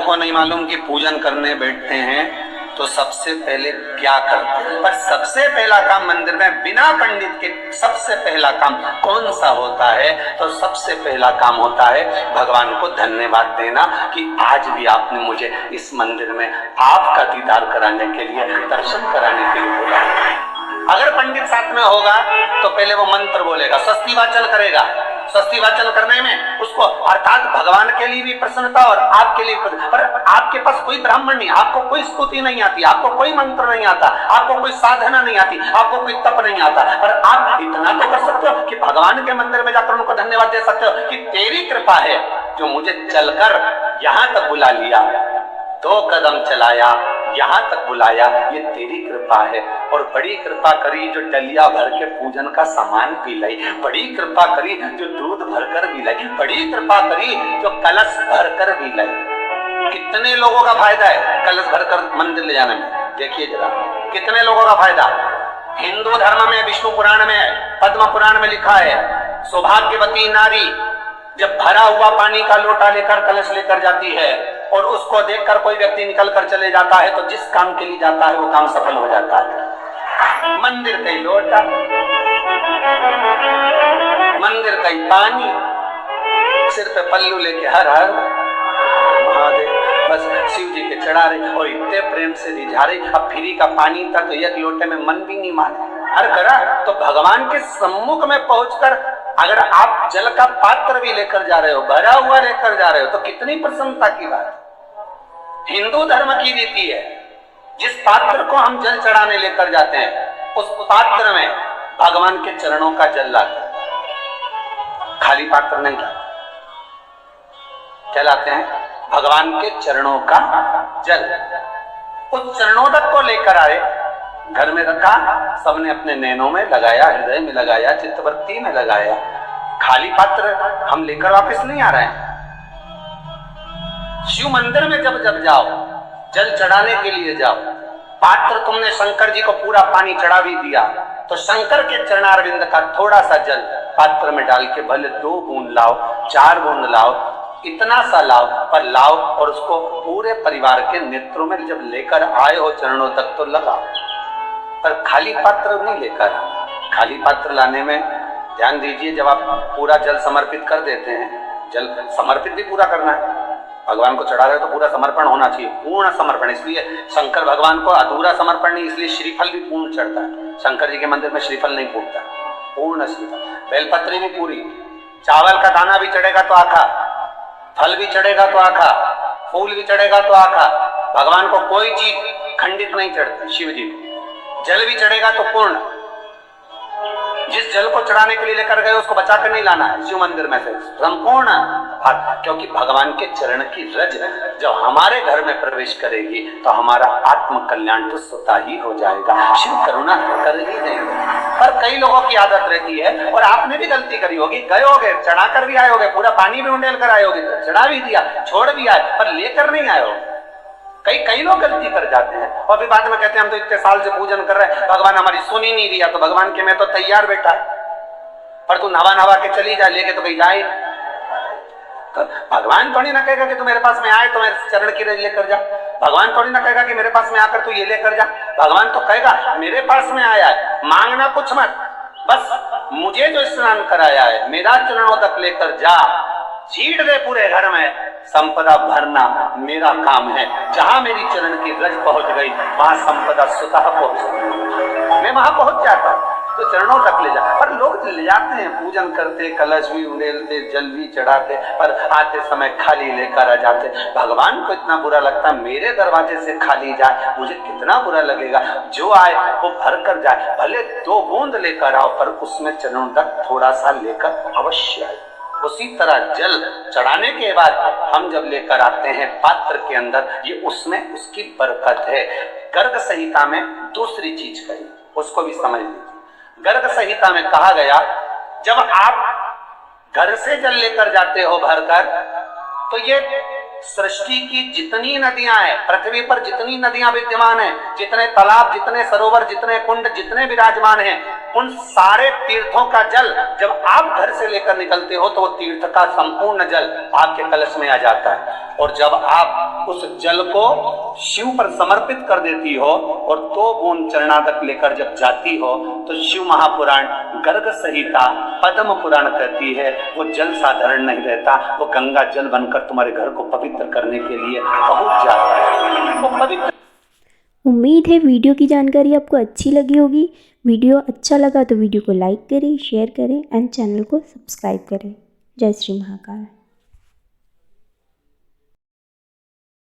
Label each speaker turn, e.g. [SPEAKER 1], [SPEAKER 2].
[SPEAKER 1] को नहीं मालूम कि पूजन करने बैठते हैं तो सबसे पहले क्या करते हैं, पर सबसे पहला काम मंदिर में बिना पंडित के सबसे पहला काम कौन सा होता है? तो सबसे पहला काम होता है भगवान को धन्यवाद देना कि आज भी आपने मुझे इस मंदिर में आपका दीदार कराने के लिए, दर्शन कराने के लिए बोला। अगर पंडित साथ में होगा तो पहले वो मंत्र बोलेगा, स्वस्ति वाचन करेगा। स्वस्ति वाचन करने में उसको अर्थात भगवान के लिए भी प्रसन्नता और आपके लिए, पर आपके पास कोई ब्राह्मण नहीं, आपको कोई स्तुति नहीं आती, आपको कोई मंत्र नहीं आता, आपको कोई साधना नहीं आती, आपको कोई तप नहीं आता, पर आप इतना तो कर सकते हो कि भगवान के मंदिर में जाकर उनको धन्यवाद दे सकते हो कि तेरी कृपा है जो मुझे चलकर यहाँ तक बुला लिया, 2 कदम चलाया, यहाँ तक बुलाया, ये तेरी कृपा है। और बड़ी कृपा करी जो डलिया भर के पूजन का सामान भी लाई, बड़ी कृपा करी जो दूध भरकर भी लाई, बड़ी कृपा करी जो कलश भरकर भी लाई। कितने लोगों का फायदा है कलश भरकर मंदिर ले जाने में? देखिए जरा कितने लोगों का फायदा। हिंदू धर्म में विष्णु पुराण में, पद्म पुराण में लिखा है, सौभाग्यवती नारी जब भरा हुआ पानी का लोटा लेकर कलश लेकर जाती है और उसको देखकर कोई व्यक्ति निकल कर चले जाता है तो जिस काम के लिए जाता है वो काम सफल हो जाता है। मंदिर का ही लोटा, मंदिर का ही पानी, सिर पे पल्लू लेके हर हर महादेव, बस शिव जी के चढ़ा रहे और इतने प्रेम से रिझा रहे। अब फ्री का पानी था तो एक लोटे में मन भी नहीं माने, हर करा। तो भगवान के सम्मुख में पहुंचकर अगर आप जल का पात्र भी लेकर जा रहे हो, भरा हुआ लेकर जा रहे हो, तो कितनी प्रसन्नता की बात। हिंदू धर्म की रीति है, जिस पात्र को हम जल चढ़ाने लेकर जाते हैं उस पात्र में भगवान के चरणों का जल लाते हैं, खाली पात्र नहीं लाते। क्या लाते हैं? भगवान के चरणों का जल। उस चरणोदक को लेकर आए, घर में रखा, सबने अपने नैनों में लगाया, हृदय में लगाया, चित्तवृत्ति में लगाया। खाली पात्र हम लेकर वापस नहीं आ रहे हैं। शिव मंदिर में जब जब जाओ, जल चढ़ाने के लिए जाओ, पात्र तुमने शंकर जी को पूरा पानी चढ़ा भी दिया तो शंकर के चरणारविंद का थोड़ा सा जल पात्र में डाल के भले 2 बूंद लाओ, 4 बूंद लाओ, इतना सा लाओ, पर लाओ और उसको पूरे परिवार के नेत्रों में जब लेकर आए हो चरणों तक तो लगाओ, पर खाली पात्र नहीं लेकर। खाली पात्र लाने में ध्यान दीजिए, जब आप पूरा जल समर्पित कर देते हैं, जल समर्पित भी पूरा करना है, भगवान को चढ़ा रहे हो तो पूरा समर्पण होना चाहिए, पूर्ण समर्पण। इसलिए शंकर भगवान को अधूरा समर्पण नहीं, इसलिए श्रीफल भी पूर्ण चढ़ता है। शंकर जी के मंदिर में श्रीफल नहीं फूटता, पूर्ण श्रीफल। बेलपत्री भी पूरी, चावल का दाना भी चढ़ेगा तो आखा, फल भी चढ़ेगा तो आखा, फूल भी चढ़ेगा तो आखा। भगवान को कोई चीज खंडित नहीं चढ़ती, शिव जी को जल भी चढ़ेगा तो पूर्ण। जिस जल को चढ़ाने के लिए लेकर गए उसको बचा कर नहीं लाना है शिव मंदिर में से, संपूर्ण। क्योंकि भगवान के चरण की रज जब हमारे घर में प्रवेश करेगी तो हमारा आत्म कल्याण तो स्वतः ही हो जाएगा। शिव करुणा कर ही देंगे। पर कई लोगों की आदत रहती है, और आपने भी गलती करी होगी, गए होगे, चढ़ा कर भी आए होगे, पूरा पानी भी उंडेल कर आए होगे, चढ़ा भी दिया, छोड़ भी आए, पर लेकर नहीं आए हो। कई लोग गलती कर जाते हैं और फिर बाद में कहते हैं हम तो इतने साल से पूजन कर रहे हैं, भगवान हमारी सुन ही नहीं दिया। तो भगवान के मैं तो तैयार बैठा, पर तू नवा के चली जा, लेके तो कहीं जाए। तो भगवान थोड़ी ना कहेगा कि तू मेरे पास में आए तो मेरे चरण की रज लेकर जा। भगवान थोड़ी ना कहेगा कि मेरे पास में आकर तू ये लेकर जा। भगवान तो कहेगा मेरे पास में आया है, मांगना कुछ मत, बस मुझे जो स्नान कराया है मेरा चरणों तक लेकर जा, छीट दे पूरे घर में, संपदा भरना मेरा काम है। जहां मेरी चरण की रज पहुंच गई वहां संपदा स्वतः पहुंच, मैं वहां पहुंच जाता, तो चरणों तक ले जा। पर लोग ले जाते हैं, पूजन करते, कलश भी उड़ेलते, जल भी चढ़ाते, पर आते समय खाली लेकर आ जाते। भगवान को इतना बुरा लगता, मेरे दरवाजे से खाली जाए, मुझे कितना बुरा लगेगा। जो आए वो भर कर जाए, भले 2 बूंद लेकर आओ, पर उसमें चरणों तक थोड़ा सा लेकर अवश्य आए। उसी तरह जल चढ़ाने के बाद हम जब लेकर आते हैं पात्र के अंदर, ये उसमें उसकी बरकत है। गर्ग संहिता में दूसरी चीज कही, उसको भी समझ लीजिए। गर्ग संहिता में कहा गया, जब आप घर से जल लेकर जाते हो भरकर, तो ये सृष्टि की जितनी नदियां हैं, पृथ्वी पर जितनी नदियां विद्यमान हैं, जितने तालाब, जितने सरोवर, जितने कुंड, जितने विराजमान हैं, उन सारे तीर्थों का जल जब आप घर से लेकर निकलते हो तो वो तीर्थ का संपूर्ण जल आपके कलश में आ जाता है। और जब आप उस जल को शिव पर समर्पित कर देती हो और 2 बूंद चरणागत लेकर जब जाती हो तो शिव महापुराण, गर्ग संहिता, पद्म पुराण कहती है वो जल साधारण नहीं रहता, वो गंगा जल बनकर तुम्हारे घर को पवित्र करने के लिए पहुंच जाता है। वो पवित्र।
[SPEAKER 2] उम्मीद है वीडियो की जानकारी आपको अच्छी लगी होगी। वीडियो अच्छा लगा तो वीडियो को लाइक करें, शेयर करें एंड चैनल को सब्सक्राइब करें। जय श्री महाकाल।